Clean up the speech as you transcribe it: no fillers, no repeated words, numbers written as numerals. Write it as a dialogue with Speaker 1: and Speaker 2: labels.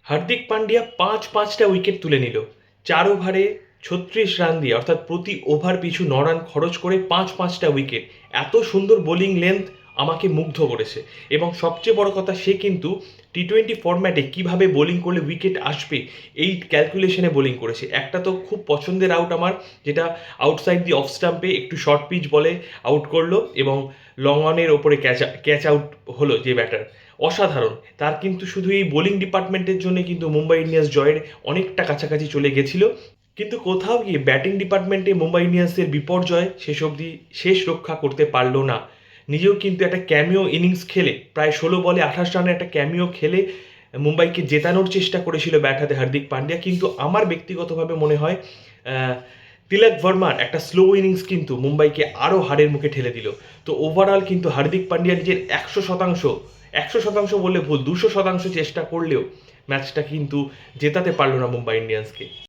Speaker 1: হার্দিক পান্ডিয়া পাঁচটা উইকেট তুলে নিল। 4 ওভারে 36 রান দিয়ে, অর্থাৎ প্রতি ওভার পিছু 9 রান খরচ করে পাঁচটা উইকেট। এত সুন্দর বোলিং লেন্থ আমাকে মুগ্ধ করেছে। এবং সবচেয়ে বড় কথা, সে কিন্তু টি-20 ফরম্যাটে কীভাবে বোলিং করলে উইকেট আসবে এই ক্যালকুলেশনে বোলিং করেছে। একটা তো খুব পছন্দের আউট আমার, যেটা আউটসাইড দি অফ স্টাম্পে একটু শর্ট পিচ বলে আউট করলো এবং লং অনের ওপরে ক্যাচ আউট হলো যে ব্যাটার। অসাধারণ। তার কিন্তু শুধু এই বোলিং ডিপার্টমেন্টের জন্য কিন্তু মুম্বাই ইন্ডিয়ান্স জয়ের অনেকটা কাছাকাছি চলে গেছিল, কিন্তু কোথাও গিয়ে ব্যাটিং ডিপার্টমেন্টে মুম্বাই ইন্ডিয়ান্সের বিপর্যয় শেষ অবধি শেষ রক্ষা করতে পারলো না। নিজেও কিন্তু একটা ক্যামিও ইনিংস খেলে, প্রায় 16 বলে 28 রানের একটা ক্যামিও খেলে মুম্বাইকে জেতানোর চেষ্টা করেছিল ব্যাট হাতে হার্দিক পান্ডিয়া। কিন্তু আমার ব্যক্তিগতভাবে মনে হয় তিলক ভার্মার একটা স্লো ইনিংস কিন্তু মুম্বাইকে আরও হারের মুখে ঠেলে দিল। তো ওভারঅল কিন্তু হার্দিক পান্ডিয়া নিজের 100% বললে ভুল, 200% চেষ্টা করলেও ম্যাচটা কিন্তু জেতাতে পারলো না মুম্বাই ইন্ডিয়ান্সকে।